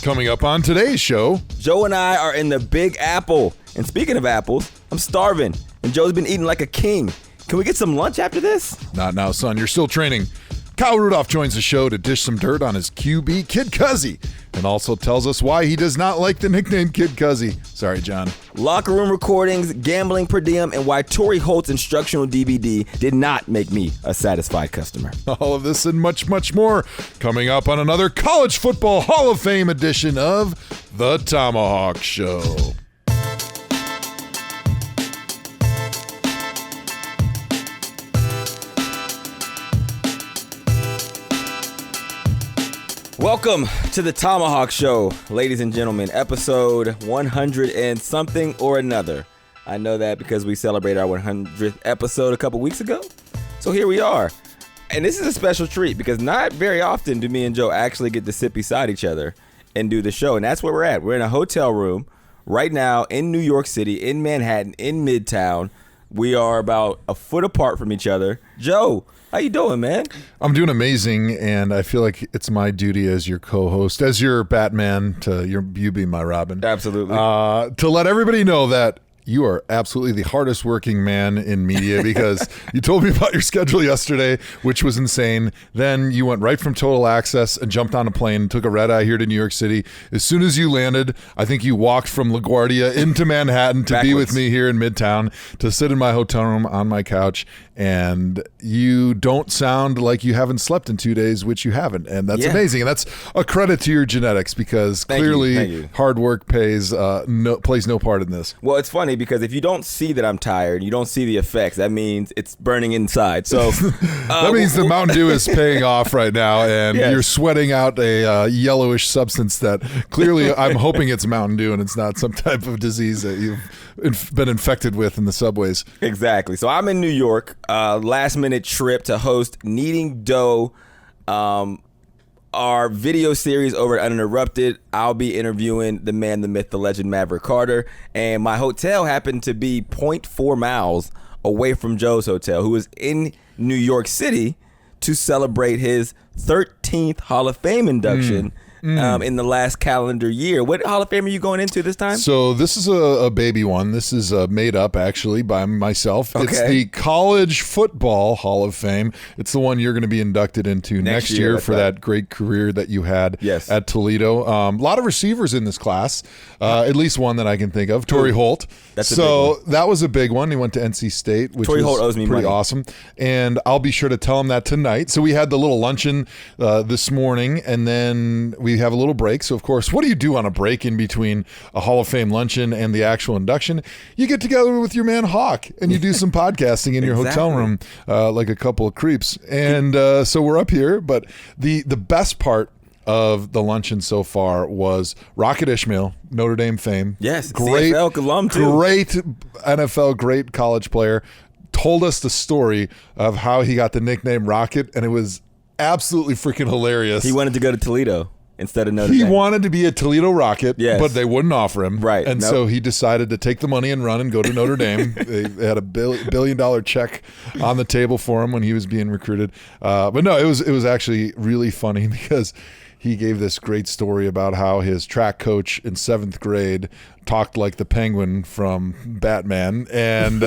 Coming up on today's show, Joe and I are in the Big Apple. And speaking of apples, I'm starving. And Joe's been eating like a king. Can we get some lunch after this? Not now, son. You're still training. Kyle Rudolph joins the show to dish some dirt on his QB, Kid Cuzzy, and also tells us why he does not like the nickname Kid Cuzzy. Sorry, John. Locker room recordings, gambling per diem, and why Torry Holt's instructional DVD did not make me a satisfied customer. All of this and much, much more coming up on another College Football Hall of Fame edition of the ThomaHawk Show. Welcome to the ThomaHawk Show, ladies and gentlemen, episode 100 and something or another. I know that because we celebrated our 100th episode a couple weeks ago. So here we are. And this is a special treat because not very often do me and Joe actually get to sit beside each other and do the show. And that's where we're at. We're in a hotel room right now in New York City, in Manhattan, in Midtown. We are about a foot apart from each other. Joe, how you doing, man? I'm doing amazing, and I feel like it's my duty as your co-host, as your Batman, you be my Robin. Absolutely. To let everybody know that you are absolutely the hardest working man in media because you told me about your schedule yesterday, which was insane. Then you went right from Total Access and jumped on a plane, took a red eye here to New York City. As soon as you landed, I think you walked from LaGuardia into Manhattan to be with me here in Midtown, to sit in my hotel room on my couch. And you don't sound like you haven't slept in 2 days, which you haven't. And that's amazing. And that's a credit to your genetics because clearly hard work plays no part in this. Well, it's funny because if you don't see that I'm tired, you don't see the effects, that means it's burning inside. So that means the Mountain Dew is paying off right now, and you're sweating out a yellowish substance that clearly I'm hoping it's Mountain Dew and it's not some type of disease that you've been infected with in the subways. Exactly. So I'm in New York, last minute trip to host Kneading Dough, our video series over at Uninterrupted. I'll be interviewing the man, the myth, the legend, Maverick Carter. And my hotel happened to be 0.4 miles away from Joe's hotel, who was in New York City to celebrate his 13th Hall of Fame induction in the last calendar year. What Hall of Fame are you going into this time? So this is a baby one. This is made up actually by myself. Okay. It's the College Football Hall of Fame. It's the one you're going to be inducted into next year for that great career that you had at Toledo. A lot of receivers in this class, at least one that I can think of, Torry Holt. That's a big one. That was a big one. He went to NC State, which Torry Holt owes me pretty money. Awesome. And I'll be sure to tell him that tonight. So we had the little luncheon this morning, and then we have a little break. So, of course, what do you do on a break in between a Hall of Fame luncheon and the actual induction? You get together with your man Hawk, and you do some podcasting in your hotel room like a couple of creeps. And so we're up here. But the best part of the luncheon so far was Rocket Ismail, Notre Dame fame. Yes, great CFL alum too. Great NFL, great college player. Told us the story of how he got the nickname Rocket, and it was absolutely freaking hilarious. He wanted to go to Toledo instead of Notre Dame. He wanted to be a Toledo Rocket, but they wouldn't offer him. Right. And so he decided to take the money and run and go to Notre Dame. They had a $1 billion check on the table for him when he was being recruited. But no, it was actually really funny because he gave this great story about how his track coach in 7th grade talked like the Penguin from Batman. And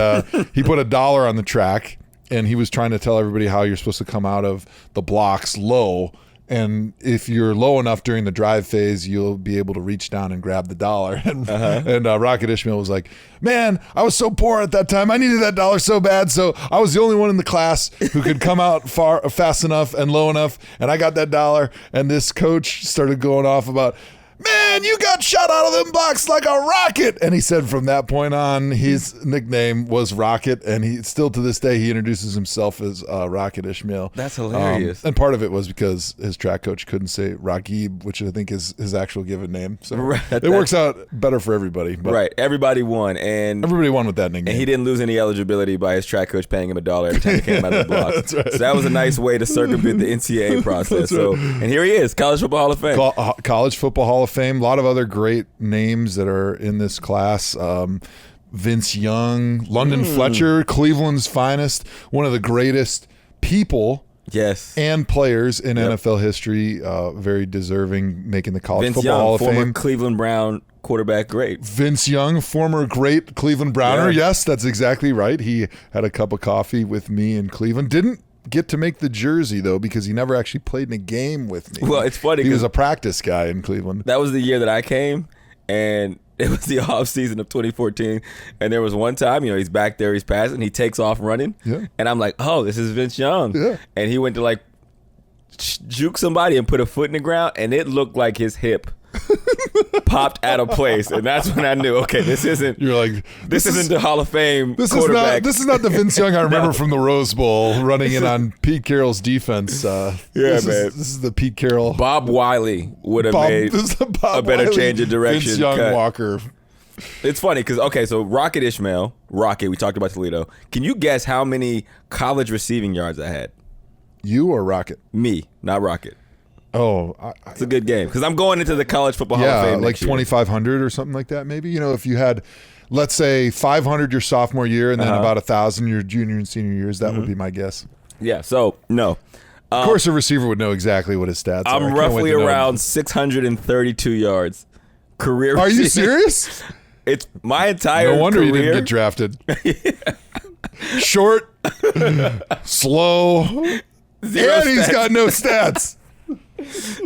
he put $1 on the track, and he was trying to tell everybody how you're supposed to come out of the blocks low. And if you're low enough during the drive phase, you'll be able to reach down and grab the $1. And Rocket Ismail was like, man, I was so poor at that time. I needed that $1 so bad. So I was the only one in the class who could come out fast enough and low enough. And I got that $1. And this coach started going off about, man, you got shot out of them blocks like a rocket. And he said from that point on, his nickname was Rocket. And he still to this day, he introduces himself as Rocket Ismail. That's hilarious. And part of it was because his track coach couldn't say Ragib, which I think is his actual given name. So it works out better for everybody. But right. Everybody won. And everybody won with that nickname. And he didn't lose any eligibility by his track coach paying him $1 every time he came out of the block. That's right. So that was a nice way to circumvent the NCAA process. So, and here he is, College Football Hall of Fame. College Football Hall of Fame. A lot of other great names that are in this class. Vince Young, London Fletcher, Cleveland's finest, one of the greatest people Yes. And players in Yep. NFL history, very deserving, making the College Vince Football Young, Hall of former Fame. Cleveland Brown quarterback, great. Vince Young, former great Cleveland Browner. Yeah. Yes, that's exactly right. He had a cup of coffee with me in Cleveland. Didn't get to make the jersey, though, because he never actually played in a game with me. Well, it's funny. He 'cause was a practice guy in Cleveland. that was the year that I came, and it was the off season of 2014. And there was one time, he's back there, he's passing, he takes off running. Yeah. And I'm like, oh, this is Vince Young. Yeah. And he went to like juke somebody and put a foot in the ground, and it looked like his hip popped out of place. And that's when I knew, okay, this isn't the Hall of Fame quarterback. This is not the Vince Young I remember from the Rose Bowl running in on Pete Carroll's defense. This is the Pete Carroll. Bob Wiley would have made a better change of direction. Vince Young Walker. It's funny because, so Rocket Ismail, we talked about Toledo. Can you guess how many college receiving yards I had? You or Rocket? Me, not Rocket. Oh, it's a good game because I'm going into the College Football Hall of Fame like next year. 2,500 or something like that. Maybe if you had, let's say 500 your sophomore year and then about 1,000 your junior and senior years, that would be my guess. Yeah. So no. Of course, a receiver would know exactly what his stats are. I'm roughly around 632 yards. Career. Are you serious? It's my entire. No wonder career. you didn't get drafted. Short, slow, Zero and he's stats. got no stats.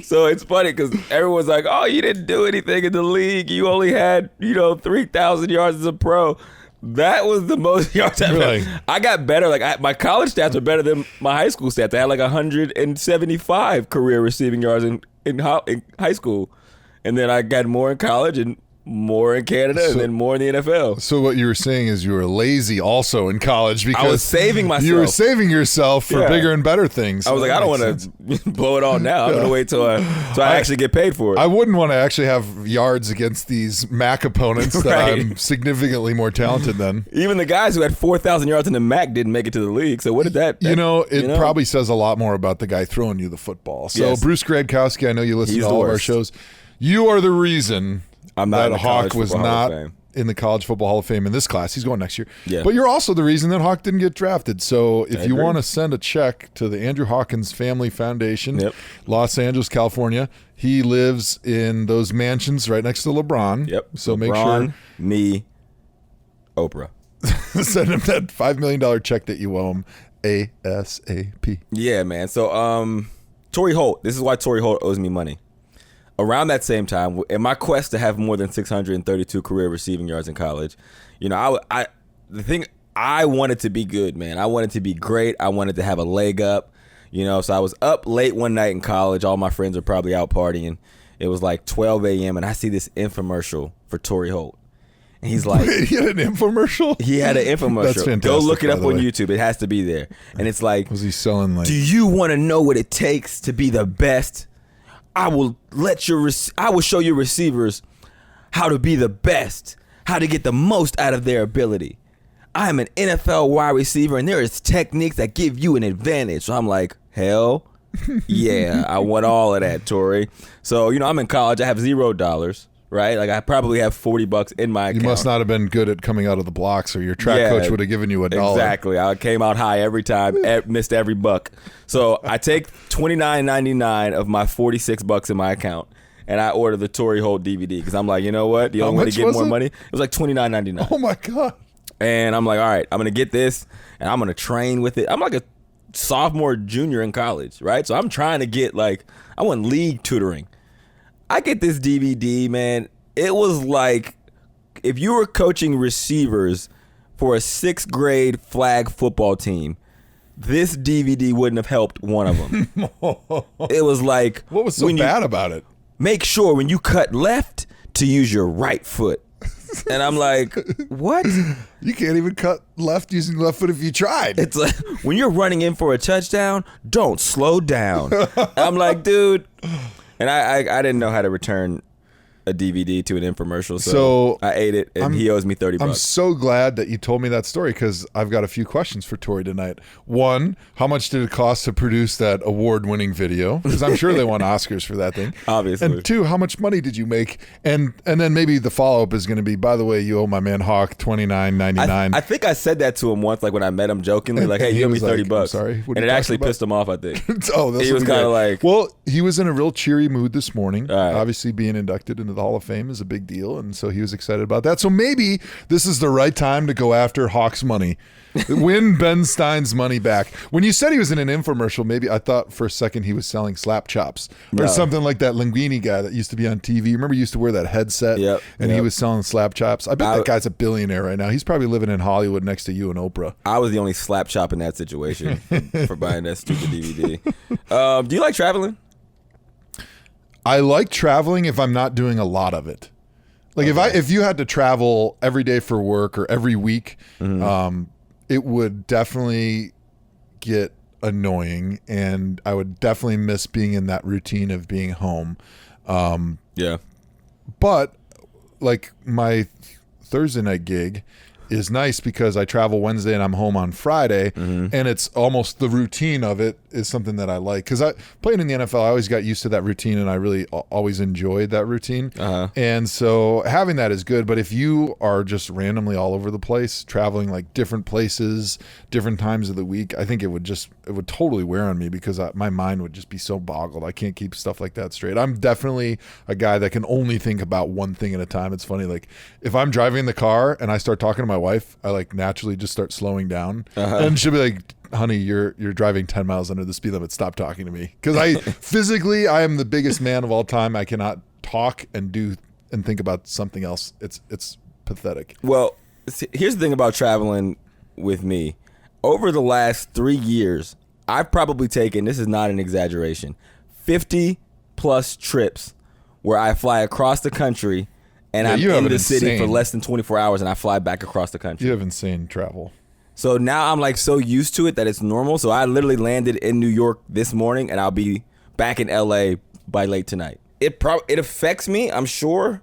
So it's funny because everyone's like, "Oh, you didn't do anything in the league. You only had, 3,000 yards as a pro." That was the most yards I've Really? had. I got better. Like my college stats are better than my high school stats. I had like 175 career receiving yards in high school, and then I got more in college and more in Canada and then more in the NFL. So what you were saying is you were lazy also in college because I was saving myself. You were saving yourself for Yeah. bigger and better things. I was like, I don't want to blow it all now. I'm going to wait till I actually get paid for it. I wouldn't want to actually have yards against these MAC opponents that Right. I'm significantly more talented than. Even the guys who had 4,000 yards in the MAC didn't make it to the league. So what did that? It probably says a lot more about the guy throwing you the football. So Yes. Bruce Gradkowski, I know you listen He's to the all of our worst. shows. You are the reason I'm not in that the College Hawk was Football Hall of not Fame. in the College Football Hall of Fame in this class. He's going next year. Yeah. But you're also the reason that Hawk didn't get drafted. So if I you agree. want to send a check to the Andrew Hawkins Family Foundation, Yep. Los Angeles, California, he lives in those mansions right next to LeBron. Yep. So make LeBron, sure me, Oprah. send him that $5 million check that you owe him ASAP. Yeah, man. So Torry Holt. This is why Torry Holt owes me money. Around that same time, in my quest to have more than 632 career receiving yards in college, I wanted to be good, man. I wanted to be great. I wanted to have a leg up, So I was up late one night in college. All my friends are probably out partying. It was like 12 a.m. and I see this infomercial for Torry Holt, and he's like, He had an infomercial? he had an infomercial. That's fantastic, Go look it by up the on way. YouTube. It has to be there, and it's like, Was he selling like... do you want to know what it takes to be the best? I will show your receivers how to be the best, how to get the most out of their ability. I am an NFL wide receiver, and there is techniques that give you an advantage. So I'm like, hell yeah, I want all of that, Torry. So, I'm in college. I have $0, right? Like I probably have $40 in my account. You must not have been good at coming out of the blocks, or your track coach would have given you $1. Exactly. I came out high every time, missed every buck. So I take $29.99 of my $46 in my account, and I order the Torry Holt DVD because I'm like, you know what? The only way to much get was more it? money, it was like $29.99. Oh my God. And I'm like, all right, I'm going to get this, and I'm going to train with it. I'm like a sophomore, junior in college, right? So I'm trying to get I want league tutoring. I get this DVD, man. It was like if you were coaching receivers for a 6th grade flag football team, this DVD wouldn't have helped one of them. It was like, What was so bad about it? make sure when you cut left to use your right foot. And I'm like, what? You can't even cut left using the left foot if you tried. It's like when you're running in for a touchdown, don't slow down. I'm like, dude. And I didn't know how to return a DVD to an infomercial, so I ate it, and he owes me $30. I'm so glad that you told me that story because I've got a few questions for Torry tonight. One, how much did it cost to produce that award-winning video? Because I'm sure they won Oscars for that thing. Obviously. And two, how much money did you make? And then maybe the follow-up is going to be, by the way, you owe my man Hawk $29.99. I think I said that to him once, like when I met him jokingly, like, "Hey, you owe me $30." I'm sorry, and it actually pissed him off. I think. He was kind of like, well, he was in a real cheery mood this morning. Right. Obviously, being inducted into the Hall of Fame is a big deal, and so he was excited about that. So maybe this is the right time to go after Hawk's money, win Ben Stein's money back. When you said he was in an infomercial, maybe I thought for a second he was selling slap chops or something like that Linguini guy that used to be on TV. Remember, he used to wear that headset, and he was selling slap chops. I bet that guy's a billionaire right now. He's probably living in Hollywood next to you and Oprah. I was the only slap chop in that situation for buying that stupid DVD. Do you like traveling? I like traveling if I'm not doing a lot of it. Like if you had to travel every day for work or every week, it would definitely get annoying, and I would definitely miss being in that routine of being home. But like my Thursday night gig is nice because I travel Wednesday and I'm home on Friday, and it's almost the routine of it is something that I like. Because I playing in the NFL, I always got used to that routine, and I really always enjoyed that routine. And so having that is good. But if you are just randomly all over the place, traveling like different places, different times of the week, I think it would totally wear on me because my mind would just be so boggled. I can't keep stuff like that straight. I'm definitely a guy that can only think about one thing at a time. It's funny, like if I'm driving the car and I start talking to my wife, I like naturally just start slowing down, and she'll be like, "Honey, you're driving 10 miles under the speed limit. Stop talking to me." Because I am the biggest man of all time. I cannot talk and do and think about something else. It's pathetic. Well, here's the thing about traveling with me. Over the last 3 years, I've probably taken, this is not an exaggeration, 50 plus trips where I fly across the country and I'm in the city for less than 24 hours and I fly back across the country. You have insane travel. So now I'm like so used to it that it's normal. So I literally landed in New York this morning and I'll be back in LA by late tonight. It affects me, I'm sure,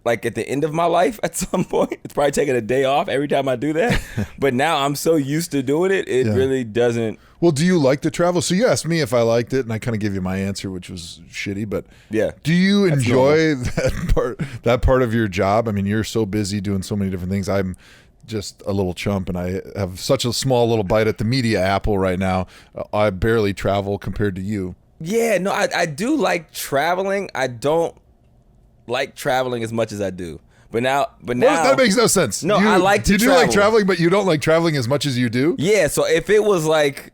like at the end of my life at some point. It's probably taking a day off every time I do that. But now I'm so used to doing it, it really doesn't. Well, do you like to travel? So you asked me if I liked it, and I kind of gave you my answer, which was shitty. But do you enjoy that part of your job? I mean, you're so busy doing so many different things. I'm just a little chump, and I have such a small little bite at the media apple right now. I barely travel compared to you. Yeah, no, I do like traveling. I don't like traveling as much as I do. But now that makes no sense. No, I like to travel. You do like traveling, but you don't like traveling as much as you do? Yeah, so if it was like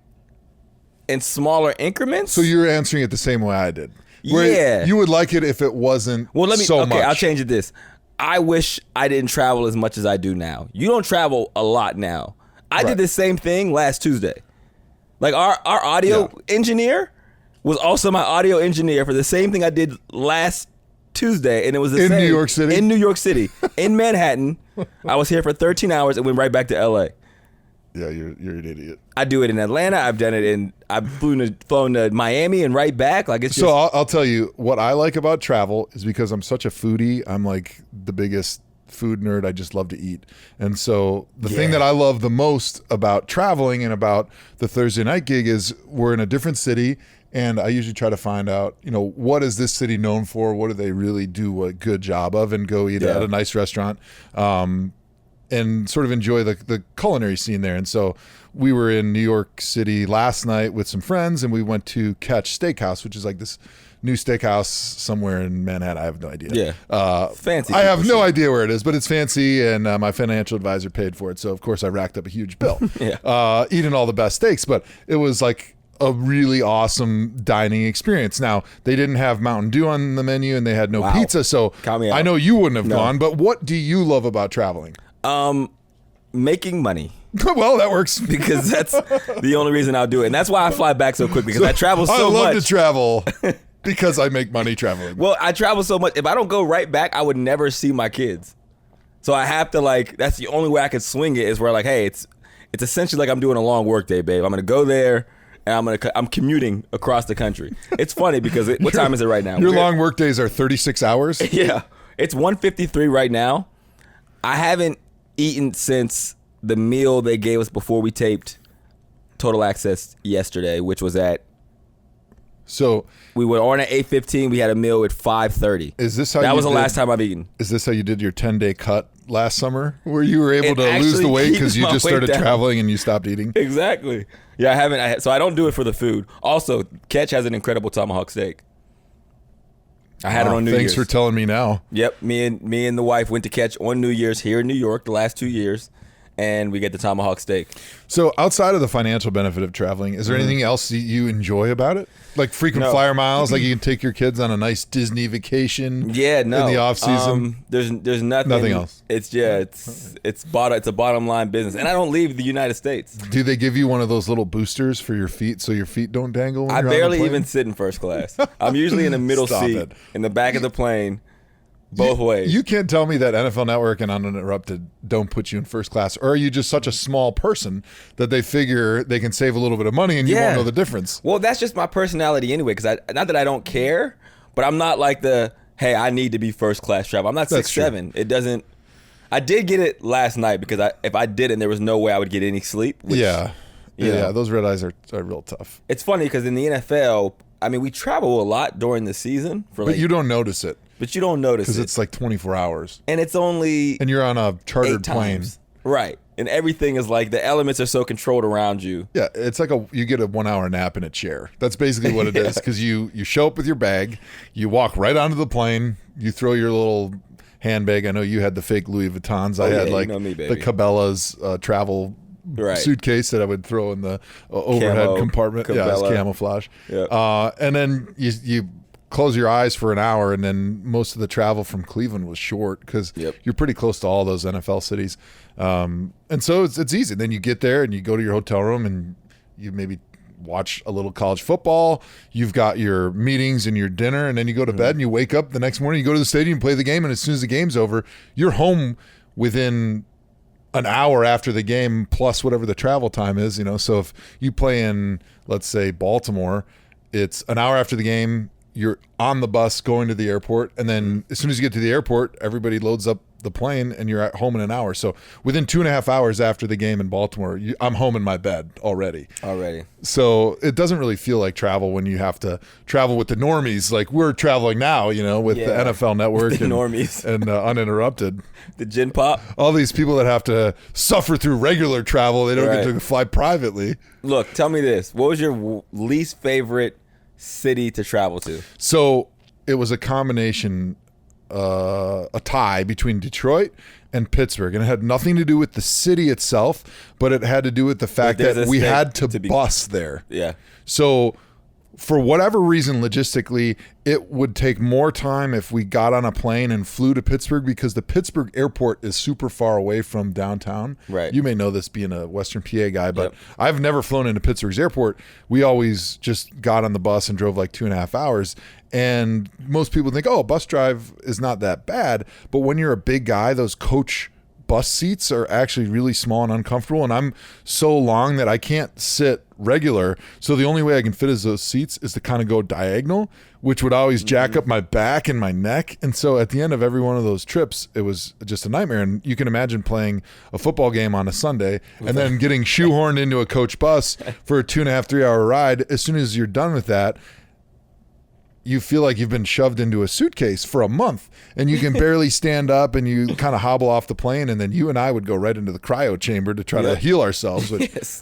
in smaller increments. So you're answering it the same way I did. Yeah. You would like it if it wasn't so much. I'll change it this. I wish I didn't travel as much as I do now. You don't travel a lot now. I did the same thing last Tuesday. Like our audio engineer was also my audio engineer for the same thing I did last Tuesday, and it was the same. In New York City? In New York City. In Manhattan. I was here for 13 hours and went right back to LA. Yeah, you're an idiot. I do it in Atlanta. I've flown to Miami and right back. Like it's just. So I'll tell you what I like about travel is because I'm such a foodie. I'm like the biggest food nerd. I just love to eat. And so the thing that I love the most about traveling and about the Thursday night gig is we're in a different city. And I usually try to find out, what is this city known for? What do they really do a good job of? And go eat at a nice restaurant and sort of enjoy the culinary scene there. And so we were in New York City last night with some friends, and we went to Catch Steakhouse, which is like this new steakhouse somewhere in Manhattan. I have no idea. Yeah. Fancy. I have no idea where it is, but it's fancy, and my financial advisor paid for it. So, of course, I racked up a huge bill eating all the best steaks. But it was like a really awesome dining experience. Now, they didn't have Mountain Dew on the menu, and they had no pizza, so I know you wouldn't have gone. But what do you love about traveling? Making money. Well, that works. Because that's the only reason I'll do it. And that's why I fly back so quickly, because I travel so much. I love to travel because I make money traveling. Well, I travel so much. If I don't go right back, I would never see my kids. So I have to that's the only way I could swing it is where hey, it's essentially like I'm doing a long work day, babe. I'm going to go there. And I'm commuting across the country. It's funny because what time is it right now? Your long work days are 36 hours? Yeah. it's 1:53 right now. I haven't eaten since the meal they gave us before we taped Total Access yesterday, which was at. So we were on at 8:15. We had a meal at 5:30. Is this how that was the last time I've eaten? Is this how you did your 10-day cut last summer, where you were able to lose the weight keeps because you my just weight started down. traveling and you stopped eating? Exactly. Yeah, I haven't. So I don't do it for the food. Also, Catch has an incredible tomahawk steak. I had it on New Year's. Thanks for telling me now. Yep, me and the wife went to Catch on New Year's here in New York the last 2 years, and we get the tomahawk steak. So outside of the financial benefit of traveling, is there anything else that you enjoy about it? Like frequent flyer miles, like you can take your kids on a nice Disney vacation. Yeah, no. In the off season. There's nothing else. It's it's a bottom line business, and I don't leave the United States. Do they give you one of those little boosters for your feet so your feet don't dangle? When I you're on the barely plane? even sit in first class. I'm usually in the middle Stop seat it. in the back of the plane. Both ways. You can't tell me that NFL Network and Uninterrupted don't put you in first class, or are you just such a small person that they figure they can save a little bit of money and you won't know the difference? Well, that's just my personality anyway, because not that I don't care, but I'm not like hey, I need to be first class travel. I'm not 6'7". It doesn't. I did get it last night because if I didn't, there was no way I would get any sleep. Which, Yeah, those red eyes are real tough. It's funny because in the NFL, I mean, we travel a lot during the season. But you don't notice it. But you don't notice it. Because it's like 24 hours. And it's only... And you're on a chartered 8 plane. times. Right. And everything is like, the elements are so controlled around you. Yeah, it's like you get a 1 hour nap in a chair. That's basically what it is. Because you show up with your bag, you walk right onto the plane, you throw your little handbag. I know you had the fake Louis Vuittons. I had the Cabela's travel suitcase that I would throw in the overhead compartment. Cabela. Yeah, it's camouflage. Yep. And then you close your eyes for an hour, and then most of the travel from Cleveland was short because you're pretty close to all those NFL cities. And so it's easy. Then you get there and you go to your hotel room and you maybe watch a little college football. You've got your meetings and your dinner, and then you go to bed and you wake up the next morning, you go to the stadium, play the game, and as soon as the game's over, you're home within an hour after the game plus whatever the travel time is. So if you play in, let's say, Baltimore, it's an hour after the game, you're on the bus going to the airport, and then as soon as you get to the airport, everybody loads up the plane and you're at home in an hour. So within 2.5 hours after the game in Baltimore, I'm home in my bed already. So it doesn't really feel like travel when you have to travel with the normies. Like we're traveling now, with the NFL Network the normies and Uninterrupted. The Gin Pop. All these people that have to suffer through regular travel, they don't get to fly privately. Look, tell me this. What was your least favorite city to travel to? So it was a combination, a tie between Detroit and Pittsburgh, and it had nothing to do with the city itself, but it had to do with the fact that we had to bus there. Yeah. So for whatever reason, logistically, it would take more time if we got on a plane and flew to Pittsburgh, because the Pittsburgh airport is super far away from downtown. Right. You may know this being a Western PA guy, but I've never flown into Pittsburgh's airport. We always just got on the bus and drove like 2.5 hours. And most people think, a bus drive is not that bad. But when you're a big guy, those coach bus seats are actually really small and uncomfortable, and I'm so long that I can't sit regular, so the only way I can fit is those seats is to kind of go diagonal, which would always jack up my back and my neck. And so at the end of every one of those trips, it was just a nightmare. And you can imagine playing a football game on a Sunday and then getting shoehorned into a coach bus for a 2.5, 3 hour ride. As soon as you're done with that, you feel like you've been shoved into a suitcase for a month and you can barely stand up, and you kind of hobble off the plane, and then you and I would go right into the cryo chamber to try to heal ourselves,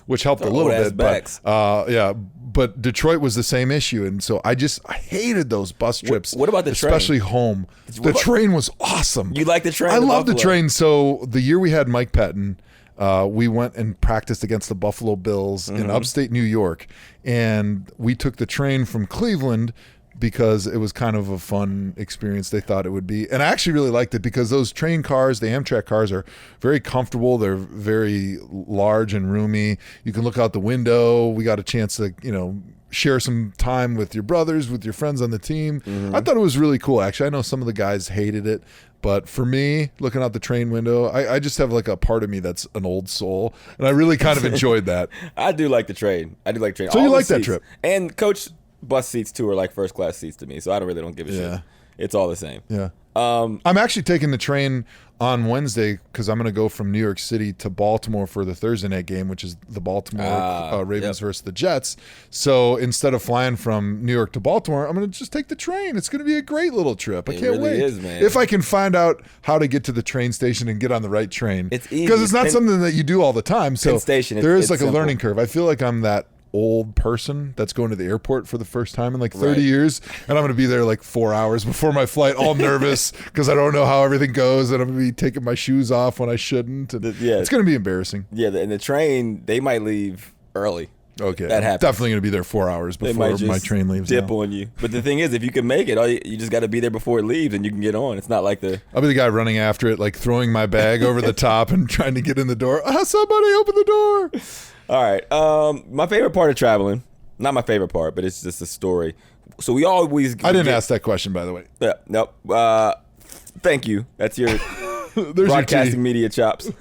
which helped a little bit. But Detroit was the same issue, and so I hated those bus trips. What about the train? Especially home. The train was awesome. You like the train? I love the train. So the year we had Mike Pettin, we went and practiced against the Buffalo Bills in upstate New York, and we took the train from Cleveland because it was kind of a fun experience, they thought it would be. And I actually really liked it because those train cars, the Amtrak cars, are very comfortable. They're very large and roomy. You can look out the window. We got a chance to, share some time with your brothers, with your friends on the team. I thought it was really cool, actually. I know some of the guys hated it, but for me, looking out the train window, I just have like a part of me that's an old soul, and I really kind of enjoyed that. I do like the train. So you like that trip? And Coach bus seats too are like first class seats to me, so I don't give a shit. It's all the same. Yeah. I'm actually taking the train on Wednesday because I'm going to go from New York City to Baltimore for the Thursday night game, which is the Baltimore Ravens versus the Jets. So instead of flying from New York to Baltimore, I'm going to just take the train. It's going to be a great little trip. I can't wait. It is, man. If I can find out how to get to the train station and get on the right train. It's easy. Because it's not something that you do all the time. So station, there is it's like simple. a learning curve. I feel like I'm that old person that's going to the airport for the first time in like 30 years, and I'm going to be there like 4 hours before my flight, all nervous because I don't know how everything goes, and I'm going to be taking my shoes off when I shouldn't. And it's going to be embarrassing. Yeah, and the train, they might leave early. Okay, that happens. Definitely going to be there 4 hours before my train leaves. Dip on you. But the thing is, if you can make it, you just got to be there before it leaves, and you can get on. It's not like I'll be the guy running after it, like throwing my bag over the top and trying to get in the door. Somebody open the door. All right. My favorite part of traveling. Not my favorite part, but it's just a story. So we always. I didn't ask that question, by the way. Yeah, nope. Thank you. That's your broadcasting media chops.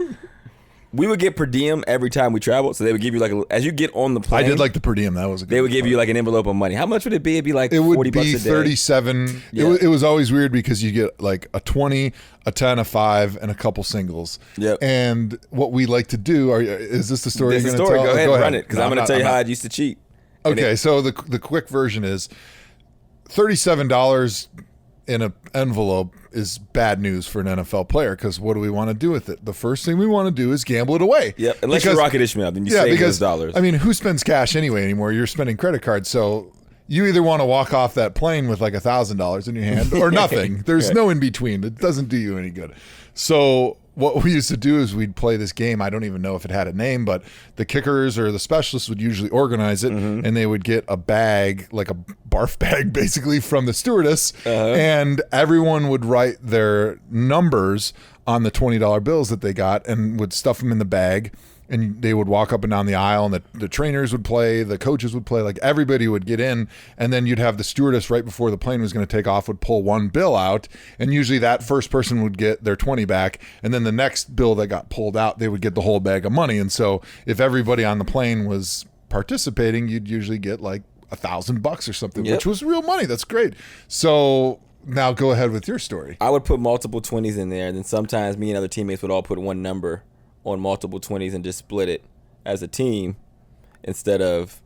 We would get per diem every time we traveled, so they would give you like as you get on the plane. I did like the per diem. That was a good. They would give you like an envelope of money. How much would it be? It'd be like it would 40 be bucks a day. 37. Yeah. It was always weird because you get like a 20, a 10, a 5, and a couple singles. Yep. And what we like to do is this the story? It's you're the going to story. tell? Go ahead and run it because I'm going to tell you how I used to cheat. Okay, so the quick version is $37 in an envelope is bad news for an NFL player because what do we want to do with it? The first thing we want to do is gamble it away. Yep, unless you're Rocket Ismail, then you save those dollars. I mean, who spends cash anyway anymore? You're spending credit cards, so you either want to walk off that plane with like $1,000 in your hand or nothing. There's no in between. It doesn't do you any good. So what we used to do is we'd play this game. I don't even know if it had a name, but the kickers or the specialists would usually organize it, and they would get a bag, like a barf bag, basically from the stewardess, and everyone would write their numbers on the $20 bills that they got and would stuff them in the bag. And they would walk up and down the aisle, and the trainers would play, the coaches would play, like everybody would get in, and then you'd have the stewardess right before the plane was going to take off would pull one bill out, and usually that first person would get their 20 back, and then the next bill that got pulled out, they would get the whole bag of money. And so if everybody on the plane was participating, you'd usually get like $1,000 or something, which was real money. That's great. So now go ahead with your story. I would put multiple 20s in there, and then sometimes me and other teammates would all put one number on multiple 20s and just split it as a team instead of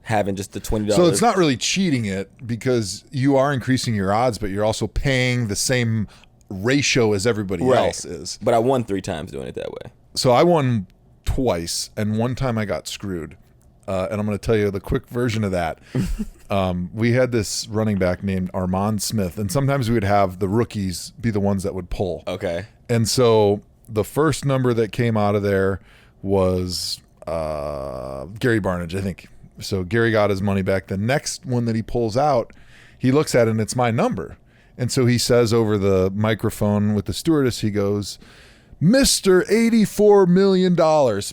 having just the $20. So it's not really cheating it because you are increasing your odds, but you're also paying the same ratio as everybody else is. But I won 3 times doing it that way. So I won twice, and one time I got screwed. And I'm going to tell you the quick version of that. We had this running back named Armand Smith, and sometimes we would have the rookies be the ones that would pull. Okay. And so the first number that came out of there was Gary Barnage, I think. So Gary got his money back. The next one that he pulls out, he looks at it and it's my number. And so he says over the microphone with the stewardess, he goes, Mr. $84 million,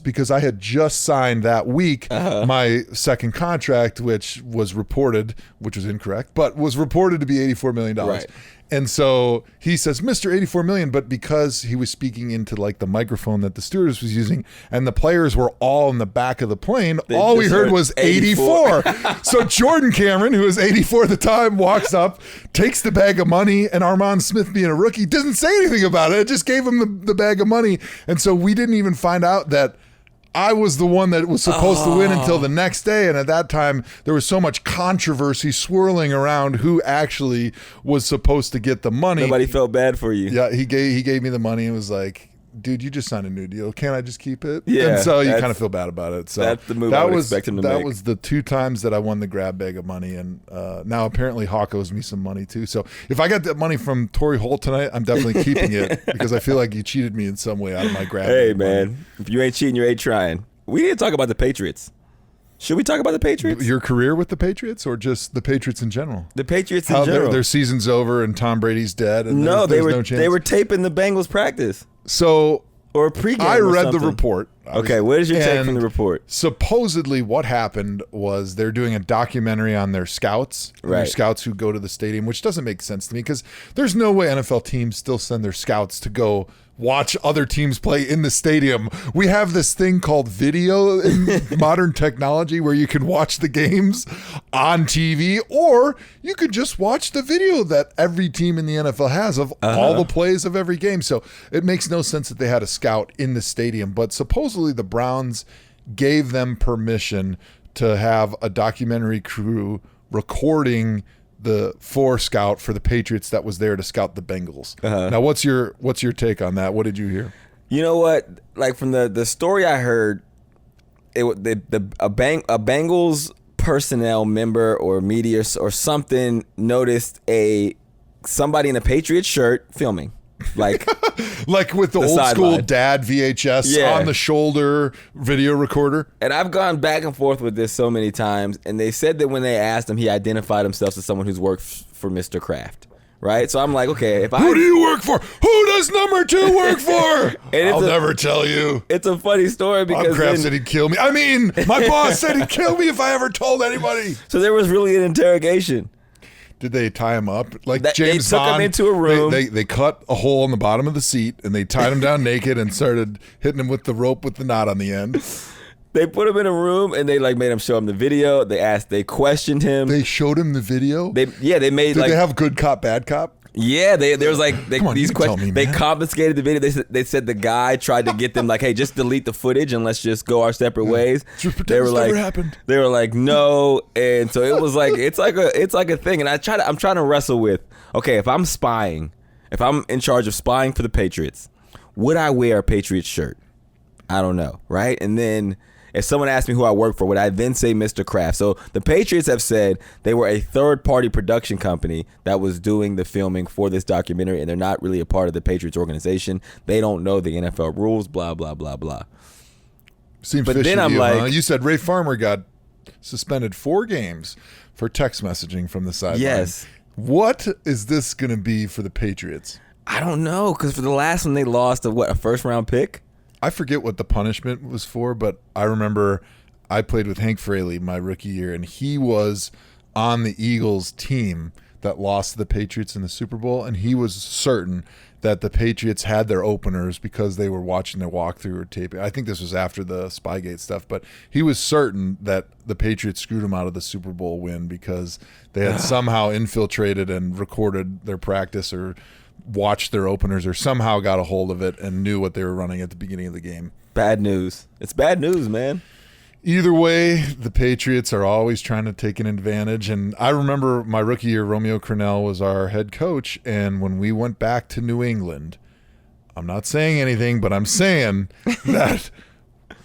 because I had just signed that week my second contract, which was reported, which was incorrect, but was reported to be $84 million. Right. And so he says, Mr. 84 million, but because he was speaking into like the microphone that the stewardess was using and the players were all in the back of the plane, all we heard was 84. So Jordan Cameron, who was 84 at the time, walks up, takes the bag of money, and Armand Smith, being a rookie, doesn't say anything about it. It just gave him the bag of money. And so we didn't even find out that I was the one that was supposed to win until the next day. And at that time, there was so much controversy swirling around who actually was supposed to get the money. Nobody felt bad for you. Yeah, he gave me the money and was like, dude, you just signed a new deal. Can't I just keep it? Yeah. And so you kind of feel bad about it. So that's the move I would expect him to make. That was the 2 times that I won the grab bag of money. And now apparently Hawk owes me some money too. So if I got that money from Torry Holt tonight, I'm definitely keeping it because I feel like you cheated me in some way out of my grab bag. Hey, man, if you ain't cheating, you ain't trying. We need to talk about the Patriots. Should we talk about the Patriots? Your career with the Patriots or just the Patriots in general? The Patriots in general. Their season's over and Tom Brady's dead. And no, there's they no chance. They were taping the Bengals practice. So or pregame. I read the report Okay, what is your take from the report? Supposedly what happened was they're doing a documentary on their scouts, their scouts who go to the stadium, which doesn't make sense to me because there's no way NFL teams still send their scouts to go watch other teams play in the stadium. We have this thing called video in modern technology where you can watch the games on TV, or you could just watch the video that every team in the NFL has of all the plays of every game. So it makes no sense that they had a scout in the stadium, but supposedly the Browns gave them permission to have a documentary crew recording the scout for the Patriots that was there to scout the Bengals. Now, what's your take on that? What did you hear? You know what? Like from the story I heard, a Bengals personnel member or media or something noticed somebody in a Patriots shirt filming. Like with the old school dad VHS on the shoulder video recorder. And I've gone back and forth with this so many times, and they said that when they asked him, he identified himself as someone who's worked for Mr. Kraft. Right? So I'm like, okay, who do you work for? Who does number 2 work for? I'll never tell you. It's a funny story because Kraft said he'd kill me. I mean, my boss said he'd kill me if I ever told anybody. So there was really an interrogation. Did they tie him up like James Bond? They took him into a room. They cut a hole in the bottom of the seat and they tied him down naked and started hitting him with the rope with the knot on the end. They put him in a room and they made him show him the video. They questioned him. They showed him the video. Did they have good cop, bad cop? Yeah, there was these questions. They confiscated the video. They said the guy tried to get them like, hey, just delete the footage and let's just go our separate ways. They were like, never happened. They were like, no, and so it was like it's like a thing. And I'm trying to wrestle with, okay, if I'm spying, if I'm in charge of spying for the Patriots, would I wear a Patriots shirt? I don't know, right? And then if someone asked me who I work for, would I then say Mr. Kraft? So the Patriots have said they were a third-party production company that was doing the filming for this documentary, and they're not really a part of the Patriots organization. They don't know the NFL rules, blah, blah, blah, blah. Seems fishy to you, huh? You said Ray Farmer got suspended 4 games for text messaging from the sideline. Yes. What is this going to be for the Patriots? I don't know, because for the last one, they lost a first-round pick? I forget what the punishment was for, but I remember I played with Hank Fraley my rookie year, and he was on the Eagles team that lost to the Patriots in the Super Bowl, and he was certain that the Patriots had their openers because they were watching their walkthrough or taping. I think this was after the Spygate stuff, but he was certain that the Patriots screwed him out of the Super Bowl win because they had somehow infiltrated and recorded their practice or watched their openers or somehow got a hold of it and knew what they were running at the beginning of the game. Bad news. It's bad news, man. Either way, the Patriots are always trying to take an advantage. And I remember my rookie year, Romeo Crennel was our head coach. And when we went back to New England, I'm not saying anything, but I'm saying that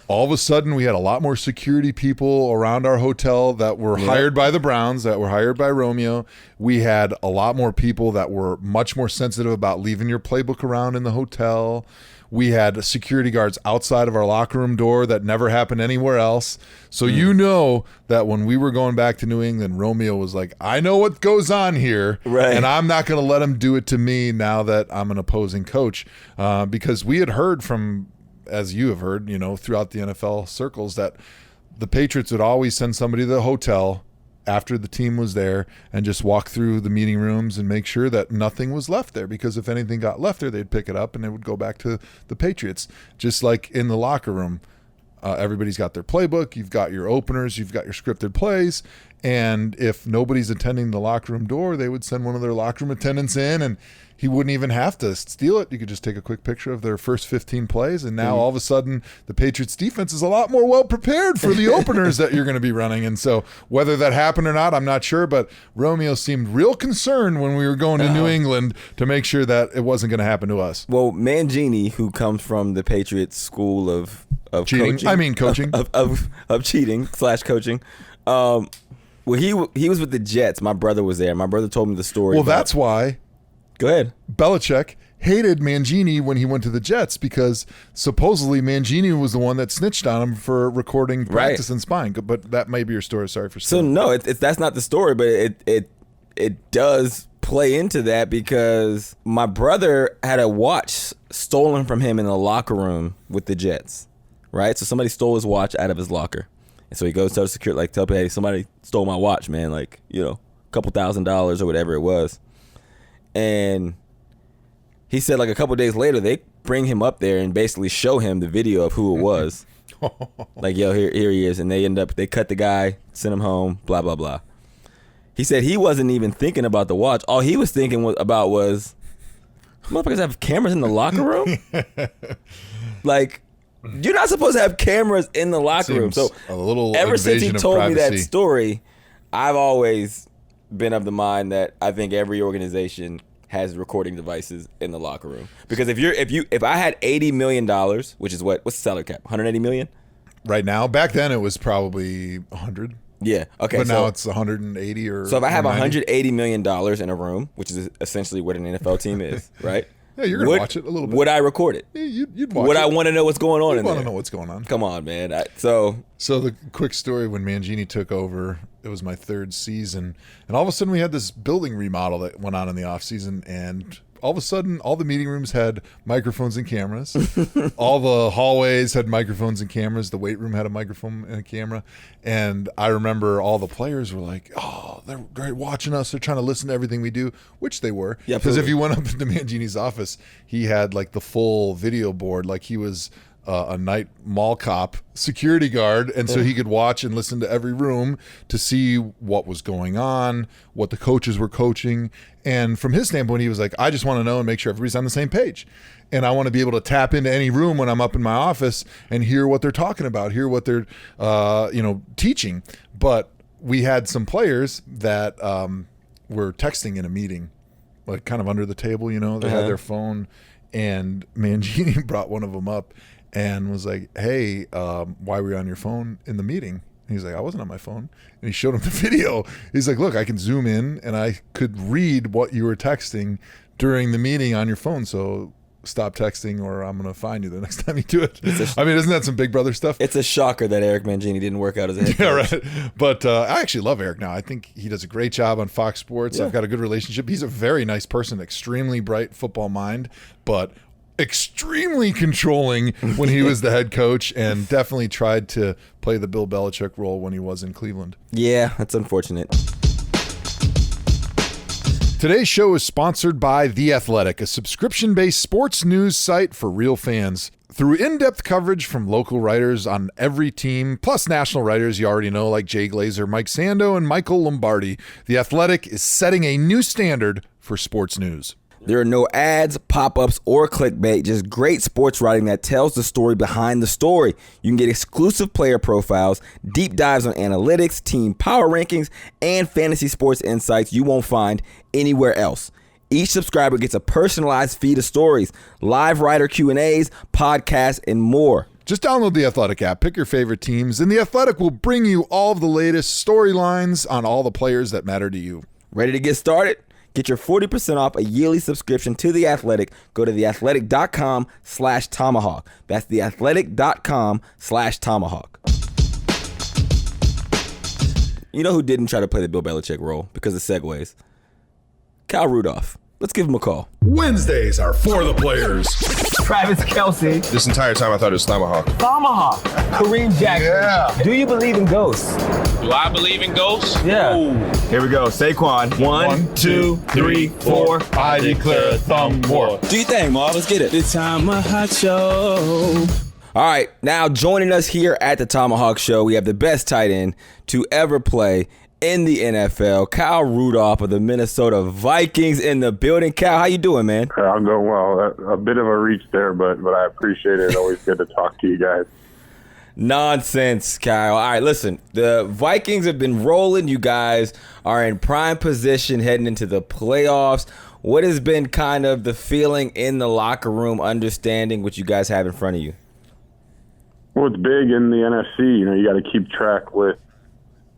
all of a sudden we had a lot more security people around our hotel that were hired by the Browns, that were hired by Romeo. We had a lot more people that were much more sensitive about leaving your playbook around in the hotel. We had security guards outside of our locker room door that never happened anywhere else. So you know that when we were going back to New England, Romeo was like, I know what goes on here, and I'm not going to let him do it to me now that I'm an opposing coach. Because we had heard from, as you have heard, throughout the NFL circles, that the Patriots would always send somebody to the hotel after the team was there and just walk through the meeting rooms and make sure that nothing was left there, because if anything got left there, they'd pick it up and it would go back to the Patriots. Just like in the locker room, everybody's got their playbook, you've got your openers, you've got your scripted plays, and if nobody's attending the locker room door, they would send one of their locker room attendants in, and he wouldn't even have to steal it. You could just take a quick picture of their first 15 plays, and now all of a sudden the Patriots defense is a lot more well prepared for the openers that you're going to be running. And so whether that happened or not, I'm not sure, but Romeo seemed real concerned when we were going to New England to make sure that it wasn't going to happen to us. Well, Mangini, who comes from the Patriots school of cheating, coaching, of cheating / coaching. Well, he was with the Jets. My brother was there. My brother told me the story. Well, that's why. Go ahead. Belichick hated Mangini when he went to the Jets because supposedly Mangini was the one that snitched on him for recording practice and spying. But that may be your story. Sorry for stealing. So no, that's not the story, but it does play into that because my brother had a watch stolen from him in the locker room with the Jets. right? So somebody stole his watch out of his locker. And so he goes to the security, like, tell me, hey, somebody stole my watch, man. Like, you know, a couple $1,000s or whatever it was. And he said, like, a couple days later, they bring him up there and basically show him the video of who it was. Like, yo, here he is. And they cut the guy, sent him home, blah, blah, blah. He said he wasn't even thinking about the watch. All he was thinking about was, motherfuckers have cameras in the locker room? Like, you're not supposed to have cameras in the locker room. So a little ever since he told me that privacy. story, I've always been of the mind that I think every organization has recording devices in the locker room. Because if I had $80 million, which is what's the salary cap? 180 million? Right now, back then it was probably 100. Yeah. Okay. But now it's 180 or so if I have 190. $180 million in a room, which is essentially what an NFL team is, right? Yeah, you're gonna watch it a little bit. Would I record it? Yeah, you'd watch Would it. I want to know what's going on in there? Want to know what's going on? Come on, man. So the quick story: when Mangini took over, it was my third season, and all of a sudden we had this building remodel that went on in the off season, and all of a sudden all the meeting rooms had microphones and cameras. All the hallways had microphones and cameras. The weight room had a microphone and a camera. And I remember all the players were like, oh, they're watching us. They're trying to listen to everything we do, which they were. Yeah, because if you went up into Mangini's office, he had like the full video board, like he was a night mall cop security guard, and so he could watch and listen to every room to see what was going on, what the coaches were coaching. And from his standpoint, he was like, I just want to know and make sure everybody's on the same page, and I want to be able to tap into any room when I'm up in my office and hear what they're talking about, hear what they're teaching. But we had some players that were texting in a meeting, like kind of under the table, they had their phone, and Mangini brought one of them up and was like, hey, why were you on your phone in the meeting? And he's like, I wasn't on my phone. And he showed him the video. He's like, look, I can zoom in and I could read what you were texting during the meeting on your phone. So stop texting or I'm going to find you the next time you do it. I mean, isn't that some Big Brother stuff? it's a shocker that Eric Mangini didn't work out as a head coach. Yeah, right. But I actually love Eric now. I think he does a great job on Fox Sports. Yeah. I've got a good relationship. He's a very nice person, extremely bright football mind, but extremely controlling when he was the head coach, and definitely tried to play the Bill Belichick role when he was in Cleveland. Yeah, that's unfortunate. Today's show is sponsored by The Athletic, a subscription-based sports news site for real fans. Through in-depth coverage from local writers on every team, plus national writers you already know like Jay Glazer, Mike Sando, and Michael Lombardi, The Athletic is setting a new standard for sports news. There are no ads, pop-ups, or clickbait, just great sports writing that tells the story behind the story. You can get exclusive player profiles, deep dives on analytics, team power rankings, and fantasy sports insights you won't find anywhere else. Each subscriber gets a personalized feed of stories, live writer Q&As, podcasts, and more. Just download the Athletic app, pick your favorite teams, and the Athletic will bring you all of the latest storylines on all the players that matter to you. Ready to get started? Get your 40% off a yearly subscription to The Athletic. Go to theathletic.com/tomahawk. That's theathletic.com/tomahawk. You know who didn't try to play the Bill Belichick role because of segues? Kyle Rudolph. Let's give him a call. Wednesdays are for the players. Travis Kelce. This entire time I thought it was ThomaHawk. ThomaHawk. Kareem Jackson. Yeah. Do you believe in ghosts? Do I believe in ghosts? Yeah. Ooh. Here we go. Saquon. 1, 2, 3, 4. I declare thumb war. Do you think, Ma? Let's get it. The ThomaHawk Show. All right, now joining us here at the ThomaHawk Show, we have the best tight end to ever play in the NFL, Kyle Rudolph of the Minnesota Vikings in the building. Kyle, how you doing, man? I'm doing well. A bit of a reach there, but I appreciate it. Always good to talk to you guys. Nonsense, Kyle. All right, listen, the Vikings have been rolling. You guys are in prime position heading into the playoffs. What has been kind of the feeling in the locker room, understanding what you guys have in front of you? Well, it's big in the NFC. You got to keep track with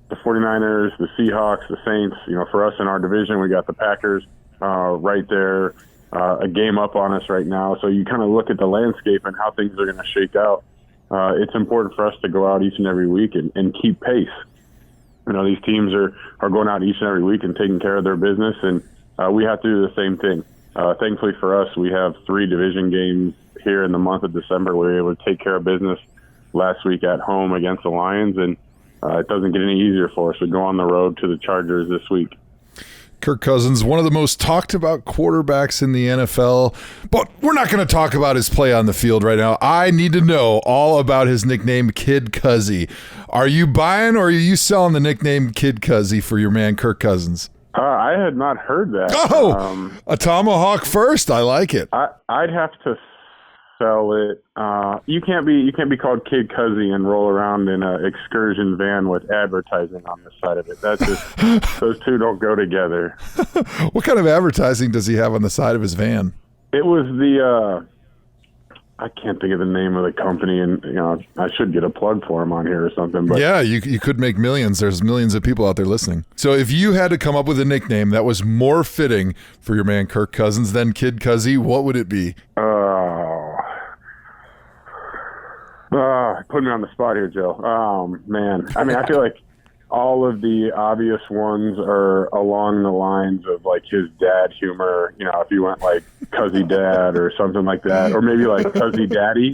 the 49ers, the Seahawks, the Saints. For us in our division, we got the Packers right there, a game up on us right now. So you kind of look at the landscape and how things are going to shake out. It's important for us to go out each and every week and keep pace. These teams are going out each and every week and taking care of their business, and we have to do the same thing. Thankfully for us, we have 3 division games here in the month of December. We're able to take care of business last week at home against the Lions, and it doesn't get any easier for us. We go on the road to the Chargers this week. Kirk Cousins, one of the most talked about quarterbacks in the NFL, but we're not going to talk about his play on the field right now. I need to know all about his nickname, Kid Cuzzy. Are you buying or are you selling the nickname Kid Cuzzy for your man Kirk Cousins? I had not heard that. Oh, a tomahawk first. I like it. I'd have to sell it. You can't be called Kid Cuzzy and roll around in an excursion van with advertising on the side of it. That's just those two don't go together. What kind of advertising does he have on the side of his van? It was the I can't think of the name of the company, and I should get a plug for him on here or something. But yeah, you could make millions. There's millions of people out there listening. So if you had to come up with a nickname that was more fitting for your man Kirk Cousins than Kid Cuzzy, what would it be? Put me on the spot here, Joe. Man. I mean, I feel like all of the obvious ones are along the lines of like his dad humor. If you went like Cuzzy Dad or something like that, or maybe like Cuzzy Daddy.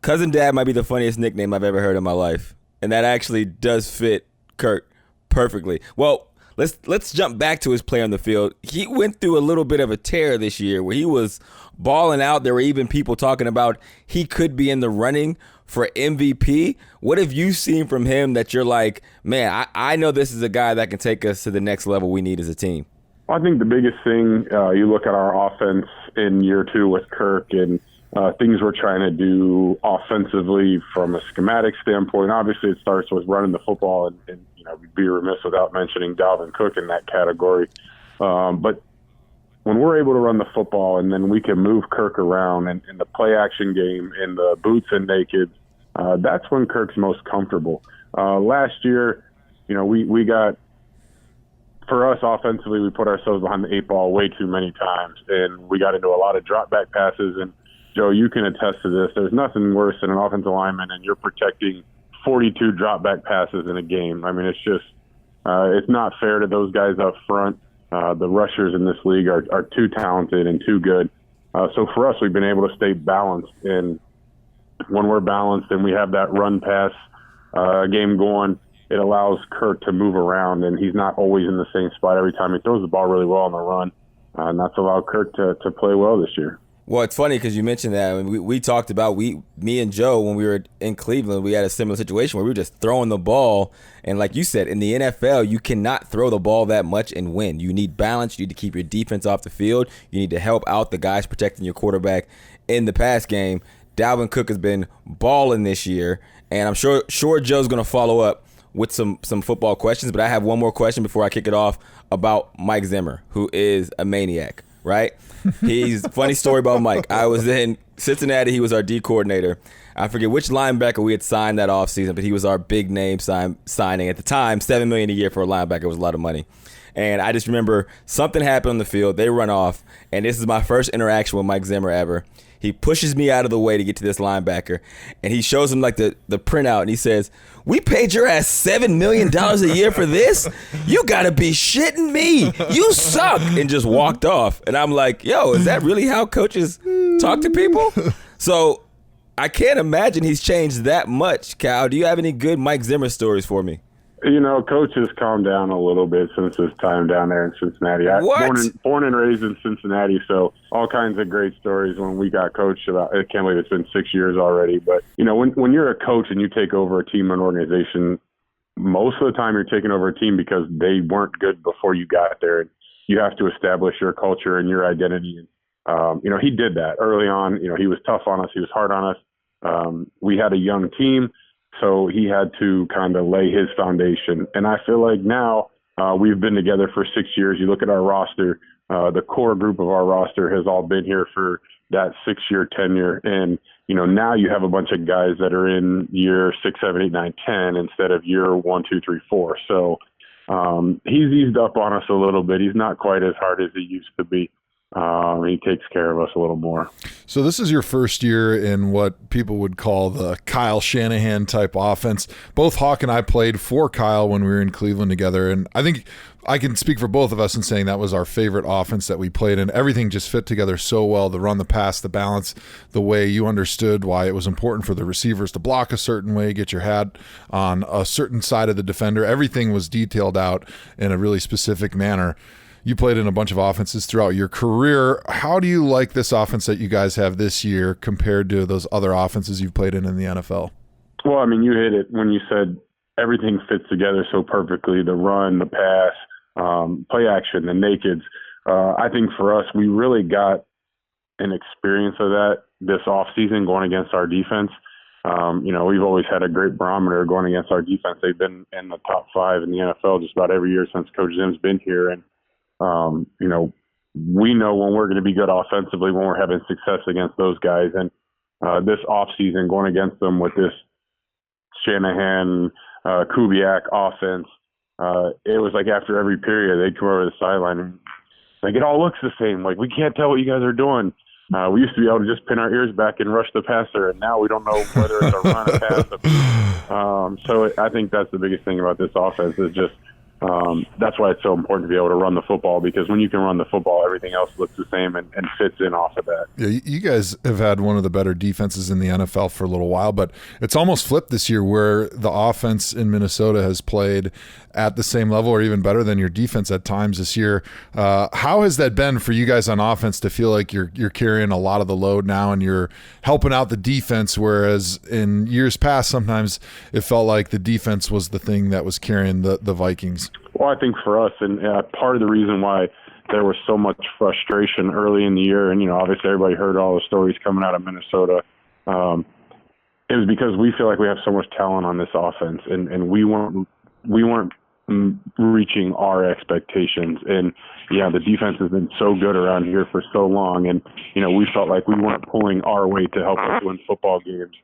Cousin Dad might be the funniest nickname I've ever heard in my life, and that actually does fit Kirk perfectly. Well, let's jump back to his play on the field. He went through a little bit of a tear this year where he was balling out. There were even people talking about he could be in the running for MVP. What have you seen from him that you're like, man, I know this is a guy that can take us to the next level we need as a team? I think the biggest thing, you look at our offense in year 2 with Kirk and things we're trying to do offensively from a schematic standpoint. Obviously, it starts with running the football, and we'd be remiss without mentioning Dalvin Cook in that category. But when we're able to run the football and then we can move Kirk around in the play action game, in the boots and naked, that's when Kirk's most comfortable. Last year, we got, for us offensively, we put ourselves behind the 8 ball way too many times, and we got into a lot of drop back passes. And Joe, you can attest to this. There's nothing worse than an offensive lineman and you're protecting 42 drop back passes in a game. I mean, it's just, it's not fair to those guys up front. The rushers in this league are too talented and too good. So for us, we've been able to stay balanced. And when we're balanced and we have that run pass game going, it allows Kirk to move around, and he's not always in the same spot every time. He throws the ball really well on the run, and that's allowed Kirk to play well this year. Well, it's funny because you mentioned that. I mean, we talked about, me and Joe, when we were in Cleveland, we had a similar situation where we were just throwing the ball. And like you said, in the NFL, you cannot throw the ball that much and win. You need balance. You need to keep your defense off the field. You need to help out the guys protecting your quarterback in the pass game. Dalvin Cook has been balling this year, and I'm sure Joe's going to follow up with some football questions. But I have one more question before I kick it off about Mike Zimmer, who is a maniac. Right? Funny story about Mike. I was in Cincinnati. He was our D coordinator. I forget which linebacker we had signed that offseason, but he was our big name signing at the time. $7 million a year for a linebacker was a lot of money. And I just remember something happened on the field. They run off, and this is my first interaction with Mike Zimmer ever. He pushes me out of the way to get to this linebacker, and he shows him like the printout, and he says, "We paid your ass $7 million a year for this? You gotta be shitting me. You suck," and just walked off. And I'm like, yo, is that really how coaches talk to people? So I can't imagine he's changed that much. Kyle, do you have any good Mike Zimmer stories for me? Coach has calmed down a little bit since his time down there in Cincinnati. Born and raised in Cincinnati, so all kinds of great stories when we got coached about. I can't believe it's been 6 years already. But, when you're a coach and you take over a team and organization, most of the time you're taking over a team because they weren't good before you got there. You have to establish your culture and your identity. He did that early on. He was tough on us. He was hard on us. We had a young team. So he had to kind of lay his foundation. And I feel like now we've been together for 6 years. You look at our roster, the core group of our roster has all been here for that 6-year tenure. And, now you have a bunch of guys that are in year 6, 7, 8, 9, 10 instead of year 1, 2, 3, 4. So he's eased up on us a little bit. He's not quite as hard as he used to be. he takes care of us a little more. So this is your first year in what people would call the Kyle Shanahan type offense. Both Hawk and I played for Kyle when we were in Cleveland together, and I think I can speak for both of us in saying that was our favorite offense that we played in. Everything just fit together so well, the run, the pass, the balance, the way you understood why it was important for the receivers to block a certain way, get your hat on a certain side of the defender. Everything was detailed out in a really specific manner. You played in a bunch of offenses throughout your career. How do you like this offense that you guys have this year compared to those other offenses you've played in the NFL? Well, I mean, you hit it when you said everything fits together so perfectly, the run, the pass, play action, the nakeds. I think for us, we really got an experience of that this offseason going against our defense. We've always had a great barometer going against our defense. They've been in the top 5 in the NFL just about every year since Coach Zim's been here. And we know when we're going to be good offensively, when we're having success against those guys. And this offseason, going against them with this Shanahan, Kubiak offense, it was like after every period, they'd come over the sideline and like, it all looks the same. Like, we can't tell what you guys are doing. We used to be able to just pin our ears back and rush the passer, and now we don't know whether it's a run or pass. So I think that's the biggest thing about this offense is just that's why it's so important to be able to run the football, because when you can run the football, everything else looks the same and fits in off of that. Yeah, you guys have had one of the better defenses in the NFL for a little while, but it's almost flipped this year where the offense in Minnesota has played at the same level or even better than your defense at times this year. How has that been for you guys on offense to feel like you're carrying a lot of the load now and you're helping out the defense, whereas in years past sometimes it felt like the defense was the thing that was carrying the Vikings? Well, I think for us, and part of the reason why there was so much frustration early in the year, and obviously everybody heard all the stories coming out of Minnesota, it was because we feel like we have so much talent on this offense, and we weren't reaching our expectations. And the defense has been so good around here for so long, and we felt like we weren't pulling our weight to help us win football games.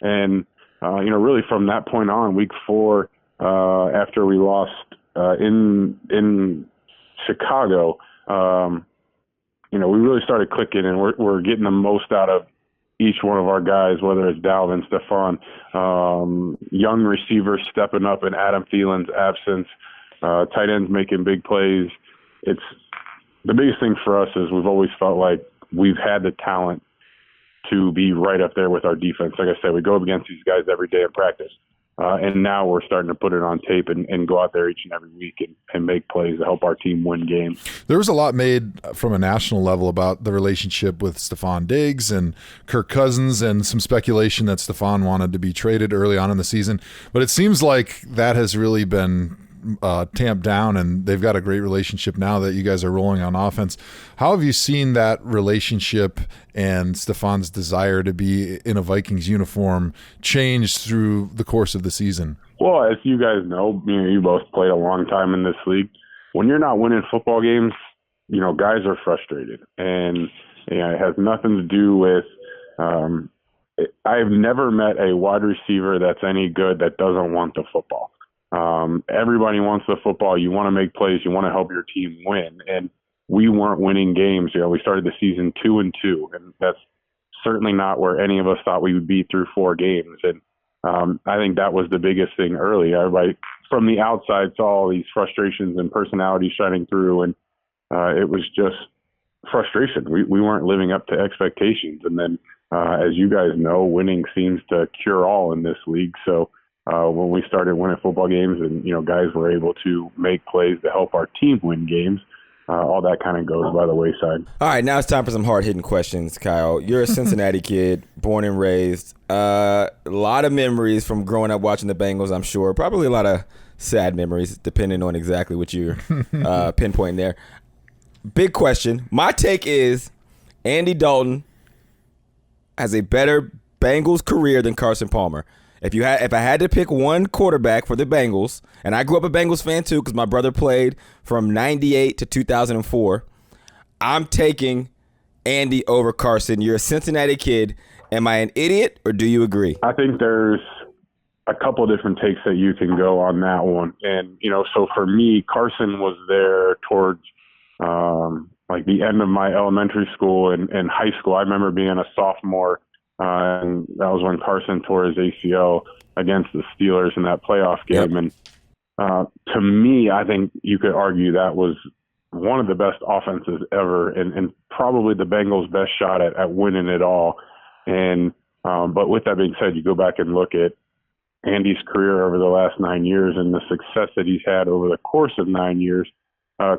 And really from that point on, week 4, after we lost in Chicago, we really started clicking, and we're getting the most out of each one of our guys, whether it's Dalvin, Stephon, young receivers stepping up in Adam Thielen's absence, tight ends making big plays. It's the biggest thing for us is we've always felt like we've had the talent to be right up there with our defense. Like I said, we go up against these guys every day in practice. And now we're starting to put it on tape and go out there each and every week and make plays to help our team win games. There was a lot made from a national level about the relationship with Stephon Diggs and Kirk Cousins, and some speculation that Stephon wanted to be traded early on in the season. But it seems like that has really been tamped down, and they've got a great relationship now that you guys are rolling on offense. How have you seen that relationship and Stephon's desire to be in a Vikings uniform change through the course of the season? Well, as you guys know, you both played a long time in this league. When you're not winning football games, guys are frustrated, and it has nothing to do with I've never met a wide receiver that's any good that doesn't want the football. Everybody wants the football. You want to make plays. You want to help your team win. And we weren't winning games. We started the season 2-2, and that's certainly not where any of us thought we would be through 4 games. And I think that was the biggest thing early. Everybody from the outside saw all these frustrations and personalities shining through, and it was just frustration. We weren't living up to expectations. And then, as you guys know, winning seems to cure all in this league. So when we started winning football games and, guys were able to make plays to help our team win games, all that kind of goes by the wayside. All right, now it's time for some hard-hitting questions, Kyle. You're a Cincinnati kid, born and raised. A lot of memories from growing up watching the Bengals, I'm sure. Probably a lot of sad memories, depending on exactly what you're pinpointing there. Big question. My take is Andy Dalton has a better Bengals career than Carson Palmer. If I had to pick one quarterback for the Bengals, and I grew up a Bengals fan too because my brother played from 98 to 2004, I'm taking Andy over Carson. You're a Cincinnati kid. Am I an idiot, or do you agree? I think there's a couple of different takes that you can go on that one. And, so for me, Carson was there towards like the end of my elementary school and high school. I remember being a sophomore, and that was when Carson tore his ACL against the Steelers in that playoff game. Yep. And to me, I think you could argue that was one of the best offenses ever, and probably the Bengals' best shot at winning it all. And but with that being said, you go back and look at Andy's career over the last 9 years and the success that he's had over the course of 9 years.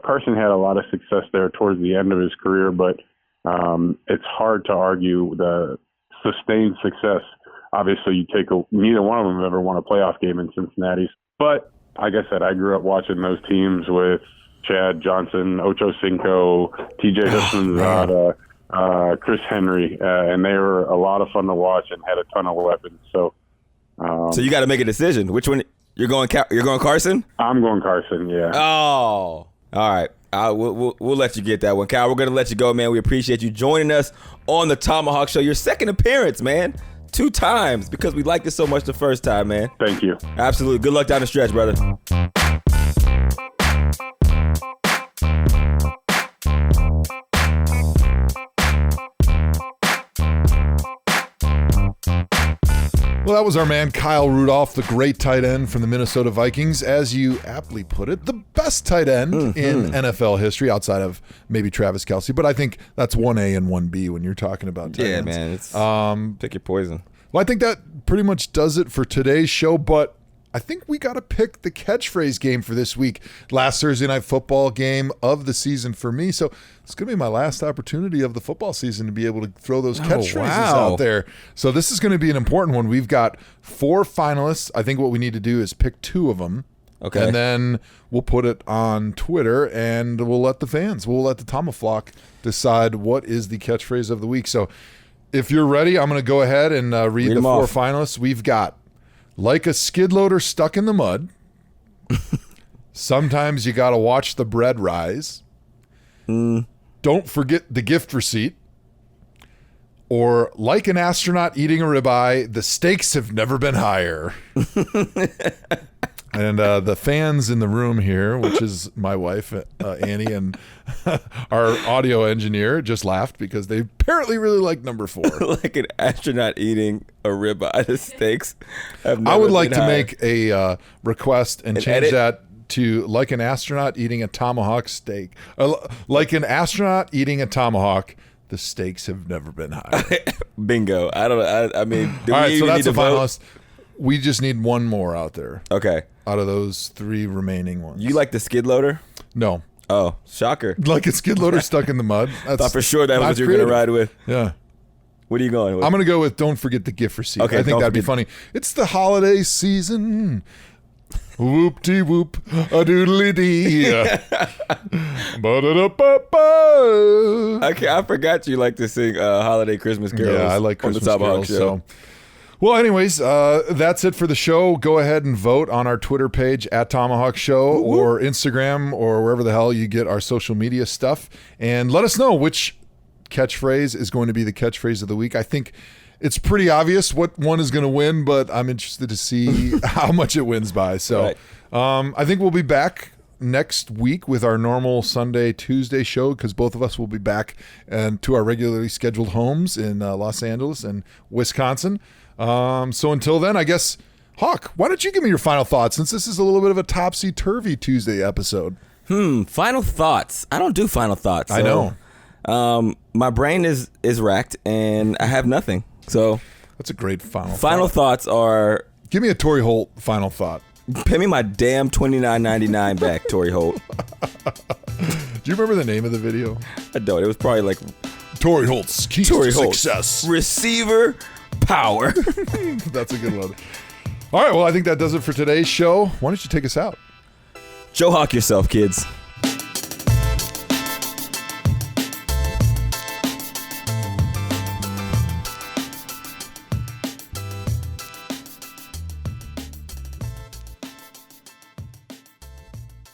Carson had a lot of success there towards the end of his career, but it's hard to argue the sustained success. Obviously, neither one of them ever won a playoff game in Cincinnati. But like I said, I grew up watching those teams with Chad Johnson, Ocho Cinco, TJ Hudson-Zada, Chris Henry, and they were a lot of fun to watch and had a ton of weapons. So you got to make a decision. Which one you're going? You're going Carson? I'm going Carson. Yeah. Oh, all right. We'll let you get that one, Kyle. We're gonna let you go, man. We appreciate you joining us on the ThomaHawk Show. Your second appearance, man. 2 times because we liked it so much the first time, man. Thank you. Absolutely. Good luck down the stretch, brother. Well, that was our man Kyle Rudolph, the great tight end from the Minnesota Vikings. As you aptly put it, the best tight end in NFL history outside of maybe Travis Kelce. But I think that's 1A and 1B when you're talking about tight ends. Man. It's, pick your poison. Well, I think that pretty much does it for today's show, but I think we got to pick the catchphrase game for this week. Last Thursday night football game of the season for me. So it's going to be my last opportunity of the football season to be able to throw those catchphrases out there. So this is going to be an important one. We've got 4 finalists. I think what we need to do is pick 2 of them. Okay. And then we'll put it on Twitter and we'll let the ThomaHawk decide what is the catchphrase of the week. So if you're ready, I'm going to go ahead and read the 4 finalists. We've got like a skid loader stuck in the mud. Sometimes you got to watch the bread rise. Don't forget the gift receipt. Or like an astronaut eating a ribeye, the stakes have never been higher. And the fans in the room here, which is my wife, Annie, and our audio engineer, just laughed because they apparently really like number 4. Like an astronaut eating a ribeye, the stakes have never I would like been to higher. make a request and change edit? that to like an astronaut eating a tomahawk steak. Like an astronaut eating a tomahawk, the stakes have never been higher. Bingo. I don't know. I mean, do All we right, so even that's need the to vote? finalist. We just need one more out there. Okay. Out of those 3 remaining ones. You like the skid loader? No. Oh, shocker. Like a skid loader stuck in the mud. I thought for sure that was what you were going to ride with. Yeah. What are you going with? I'm going to go with don't forget the gift receipt. Okay, I think don't that'd be funny. It's the holiday season. Whoop-de-whoop, a doodly-dee. Ba-da-da-ba-ba. Okay, I forgot you like to sing holiday Christmas carols. Yeah, I like Christmas on the ThomaHawk carols. Show. So. Well, anyways, that's it for the show. Go ahead and vote on our Twitter page at ThomaHawk Show or Instagram or wherever the hell you get our social media stuff. And let us know which catchphrase is going to be the catchphrase of the week. I think it's pretty obvious what one is going to win, but I'm interested to see how much it wins by. So I think we'll be back next week with our normal Sunday, Tuesday show because both of us will be back to our regularly scheduled homes in Los Angeles and Wisconsin. So until then, I guess, Hawk, why don't you give me your final thoughts since this is a little bit of a topsy-turvy Tuesday episode? Final thoughts. I don't do final thoughts. So, I know. My brain is racked and I have nothing. So That's a great final thoughts are... Give me a Torry Holt final thought. Pay me my damn $29.99 back, Torry Holt. Do you remember the name of the video? I don't. It was probably like... Torry Holt's keys to success. Receiver power. That's a good one. All right, well, I think that does it for today's show. Why don't you take us out? Joe Hawk yourself, kids.